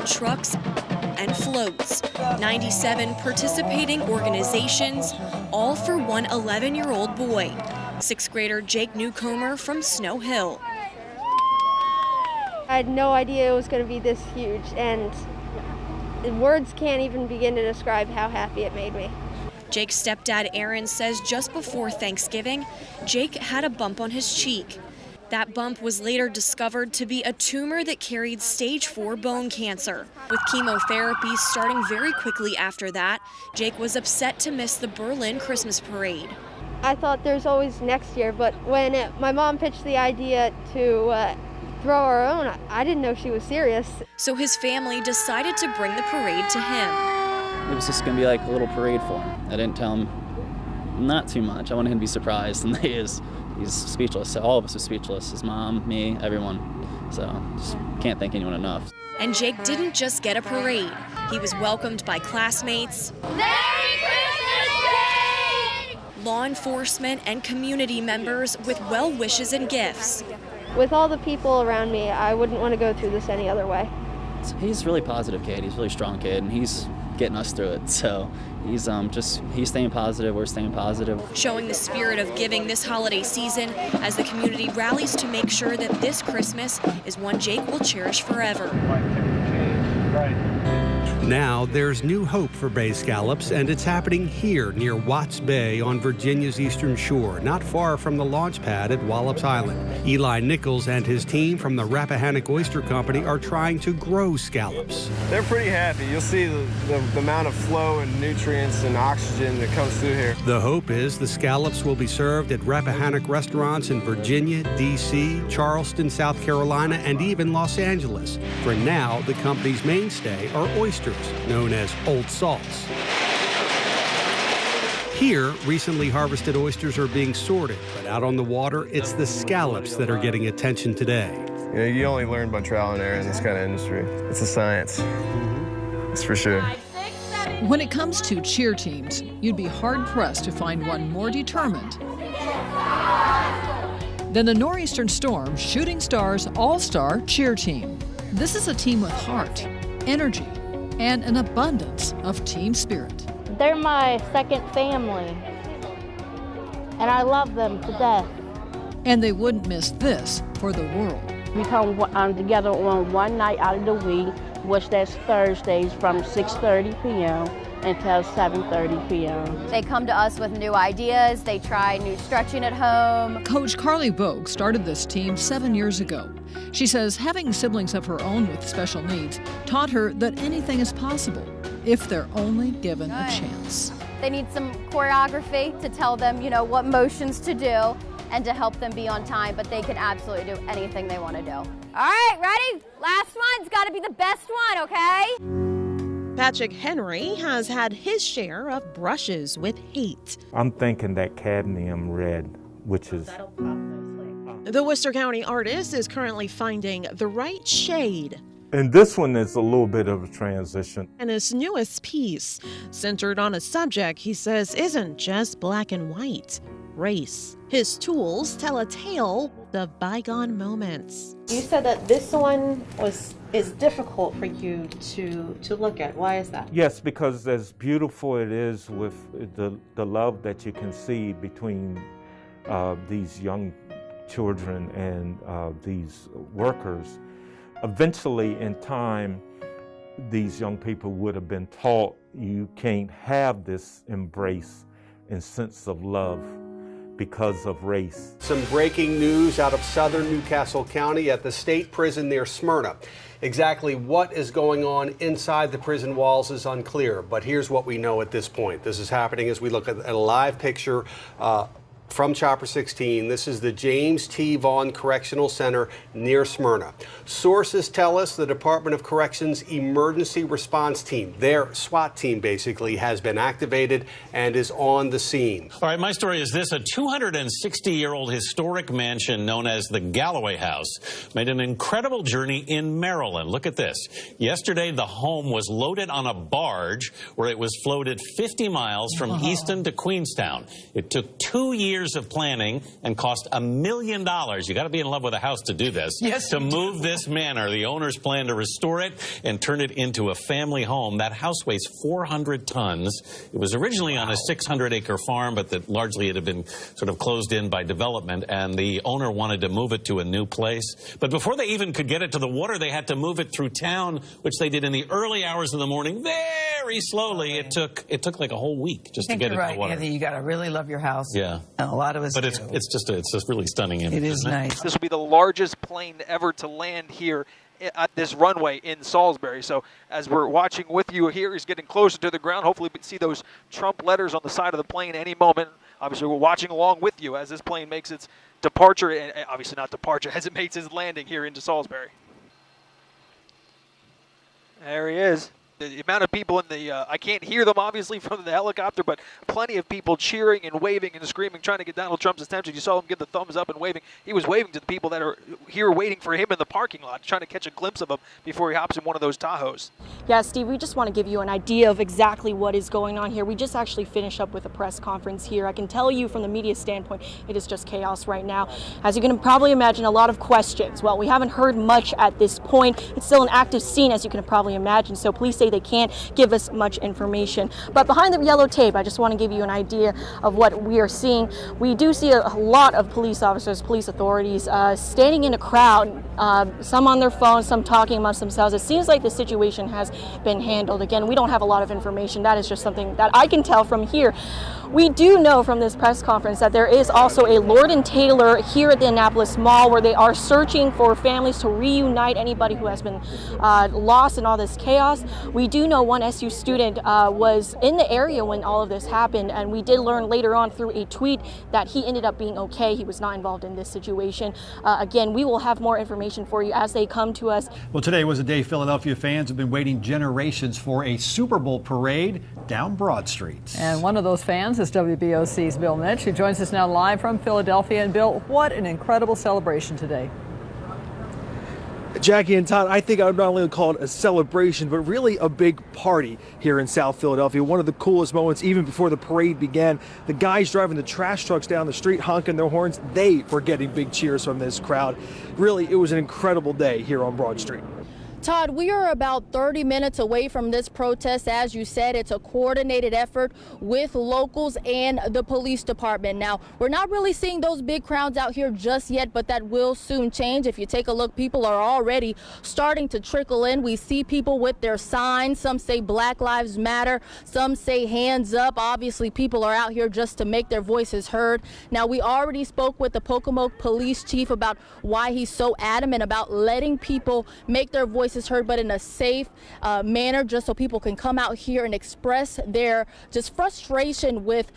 trucks, and floats. 97 participating organizations, all for one 11-year-old boy, 6th grader Jake Newcomer from Snow Hill. I had no idea it was going to be this huge, and words can't even begin to describe how happy it made me. Jake's stepdad Aaron says just before Thanksgiving, Jake had a bump on his cheek. That bump was later discovered to be a tumor that carried stage 4 bone cancer. With chemotherapy starting very quickly after that, Jake was upset to miss the Berlin Christmas parade. I thought there's always next year, but when my mom pitched the idea to throw our own, I didn't know she was serious. So his family decided to bring the parade to him. It was just going to be like a little parade for him. I didn't tell him not too much. I wanted him to be surprised, and he's speechless. All of us are speechless. His mom, me, everyone. So just can't thank anyone enough. And Jake didn't just get a parade. He was welcomed by classmates, Merry Christmas, Jake! Law enforcement, and community members with well wishes and gifts. With all the people around me, I wouldn't want to go through this any other way. So he's a really positive kid. He's a really strong kid, and he's getting us through it. So he's staying positive. We're staying positive. Showing the spirit of giving this holiday season as the community rallies to make sure that this Christmas is one Jake will cherish forever. Now there's new hope for bay scallops, and it's happening here near Watts Bay on Virginia's eastern shore, not far from the launch pad at Wallops Island. Eli Nichols and his team from the Rappahannock Oyster Company are trying to grow scallops. They're pretty happy. You'll see the amount of flow and nutrients and oxygen that comes through here. The hope is the scallops will be served at Rappahannock restaurants in Virginia, D.C., Charleston, South Carolina, and even Los Angeles. For now, the company's mainstay are oysters, known as Old Salts. Here, recently harvested oysters are being sorted, but out on the water, it's the scallops that are getting attention today. You know, you only learn by trial and error in this kind of industry. It's a science. That's for sure. When it comes to cheer teams, you'd be hard-pressed to find one more determined than the Northeastern Storm Shooting Stars All-Star Cheer Team. This is a team with heart, energy, and an abundance of team spirit. They're my second family, and I love them to death. And they wouldn't miss this for the world. We come together on one night out of the week, which that's Thursdays from 6:30 p.m. until 7:30 p.m. They come to us with new ideas. They try new stretching at home. Coach Carly Vogue started this team 7 years ago. She says having siblings of her own with special needs taught her that anything is possible if they're only given a chance. They need some choreography to tell them, what motions to do and to help them be on time, but they can absolutely do anything they want to do. All right, ready? Last one's got to be the best one, okay? Patrick Henry has had his share of brushes with hate. I'm thinking that cadmium red, which is... The Worcester County artist is currently finding the right shade. And this one is a little bit of a transition. And his newest piece, centered on a subject he says isn't just black and white, race. His tools tell a tale of bygone moments. You said that this one is difficult for you to look at. Why is that? Yes, because as beautiful it is with the love that you can see between these young children and these workers, eventually in time, these young people would have been taught you can't have this embrace and sense of love because of race. Some breaking news out of southern Newcastle County at the state prison near Smyrna. Exactly what is going on inside the prison walls is unclear, but here's what we know at this point. This is happening as we look at a live picture from Chopper 16. This is the James T. Vaughn Correctional Center near Smyrna. Sources tell us the Department of Corrections Emergency Response Team, their SWAT team basically, has been activated and is on the scene. All right, my story is this. A 260-year-old historic mansion known as the Galloway House made an incredible journey in Maryland. Look at this. Yesterday, the home was loaded on a barge where it was floated 50 miles from Easton to Queenstown. It took 2 years years of planning and cost $1 million. You got to be in love with a house to do this. Yes, to move this manor. The owners plan to restore it and turn it into a family home. That house weighs 400 tons. It was originally on a 600-acre farm, but that largely it had been sort of closed in by development, and the owner wanted to move it to a new place. But before they even could get it to the water, they had to move it through town, which they did in the early hours of the morning, very slowly. It took like a whole week just to get it to the water. Anthony, you got to really love your house. Yeah. And a lot of us But do. it's just a really stunning image. It is nice. This will be the largest plane ever to land here at this runway in Salisbury. So as we're watching with you here, he's getting closer to the ground. Hopefully we see those Trump letters on the side of the plane any moment. Obviously we're watching along with you as this plane makes its departure, and obviously not departure, as it makes its landing here into Salisbury. There he is. The amount of people in the, I can't hear them obviously from the helicopter, but plenty of people cheering and waving and screaming, trying to get Donald Trump's attention. You saw him give the thumbs up and waving. He was waving to the people that are here waiting for him in the parking lot, trying to catch a glimpse of him before he hops in one of those Tahoes. Yeah, Steve, we just want to give you an idea of exactly what is going on here. We just actually finished up with a press conference here. I can tell you from the media standpoint, it is just chaos right now. As you can probably imagine, a lot of questions. Well, we haven't heard much at this point. It's still an active scene, as you can probably imagine, so police say they can't give us much information. But behind the yellow tape, I just want to give you an idea of what we are seeing. We do see a lot of police officers, police authorities standing in a crowd, some on their phones, some talking amongst themselves. It seems like the situation has been handled. Again, we don't have a lot of information. That is just something that I can tell from here. We do know from this press conference that there is also a Lord & Taylor here at the Annapolis Mall where they are searching for families to reunite anybody who has been lost in all this chaos. We do know one SU student was in the area when all of this happened, and we did learn later on through a tweet that he ended up being okay. He was not involved in this situation. Again, we will have more information for you as they come to us. Well, today was a day Philadelphia fans have been waiting generations for, a Super Bowl parade down Broad Street. And one of those fans is WBOC's Bill Mitch, who joins us now live from Philadelphia. And Bill, what an incredible celebration today. Jackie and Todd, I think I would not only call it a celebration, but really a big party here in South Philadelphia. One of the coolest moments, even before the parade began, the guys driving the trash trucks down the street, honking their horns, they were getting big cheers from this crowd. Really, it was an incredible day here on Broad Street. Todd, we are about 30 minutes away from this protest. As you said, it's a coordinated effort with locals and the police department. Now, we're not really seeing those big crowds out here just yet, but that will soon change. If you take a look, people are already starting to trickle in. We see people with their signs. Some say Black Lives Matter. Some say hands up. Obviously, people are out here just to make their voices heard. Now, we already spoke with the Pocomoke police chief about why he's so adamant about letting people make their voices heard, but in a safe manner, just so people can come out here and express their just frustration with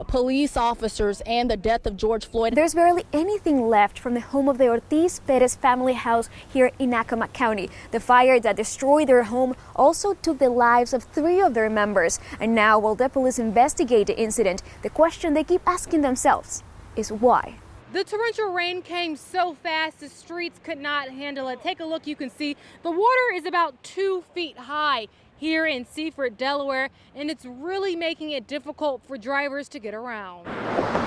police officers and the death of George Floyd. There's barely anything left from the home of the Ortiz Perez family house here in Accomack County. The fire that destroyed their home also took the lives of 3 of their members. And now, while the police investigate the incident, the question they keep asking themselves is why. The torrential rain came so fast the streets could not handle it. Take a look, you can see the water is about 2 feet high here in Seaford, Delaware, and it's really making it difficult for drivers to get around.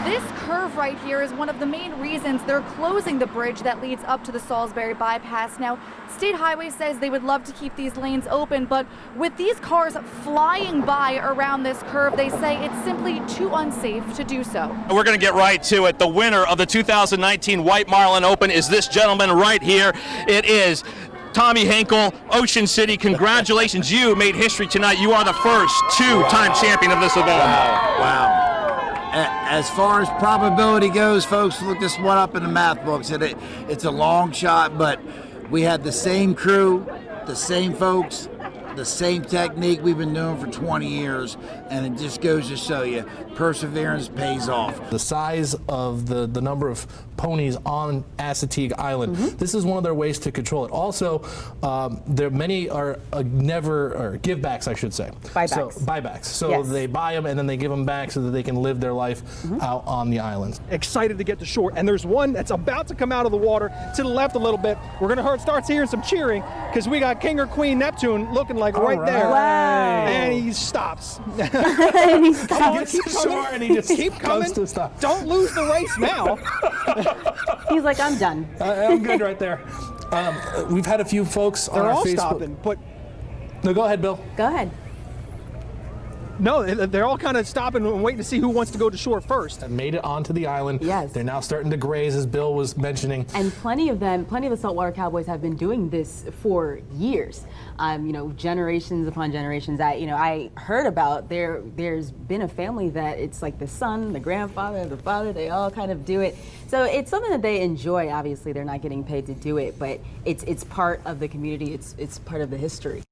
This curve right here is one of the main reasons they're closing the bridge that leads up to the Salisbury bypass. Now, State Highway says they would love to keep these lanes open, but with these cars flying by around this curve, they say it's simply too unsafe to do so. We're going to get right to it. The winner of the 2019 White Marlin Open is this gentleman right here. It is Tommy Hinkle, Ocean City. Congratulations, you made history tonight. You are the first 2-time champion of this event. Wow. As far as probability goes, folks, look this one up in the math books. It's a long shot, but we had the same crew, the same folks, the same technique we've been doing for 20 years, and it just goes to show you perseverance pays off. The size of the number of ponies on CHINCOTEAGUE Island. This is one of their ways to control it. Also, there many are give-backs, I should say. Buybacks. So, buybacks. So Yes. they buy them and then they give them back so that they can live their life out on the islands. Excited to get to shore, and there's one that's about to come out of the water to the left a little bit. We're gonna start hearing some cheering because we got King or Queen Neptune looking like right there. Wow. And he stops. And he stops. Come on, He gets to shore and he just keep coming. goes to stop. Don't lose the race now. He's like, I'm done. I'm good right there. We've had a few folks on They're our all Facebook. stopping, but No, go ahead, Bill. Go ahead. no, they're all kind of stopping and waiting to see who wants to go to shore first. Made it onto the island. Yes. They're now starting to graze, as Bill was mentioning. And plenty of the saltwater cowboys have been doing this for years. Generations upon generations. I heard about there's been a family that it's like the son, the grandfather, the father, they all kind of do it. So it's something that they enjoy. Obviously, they're not getting paid to do it, but it's part of the community. It's part of the history.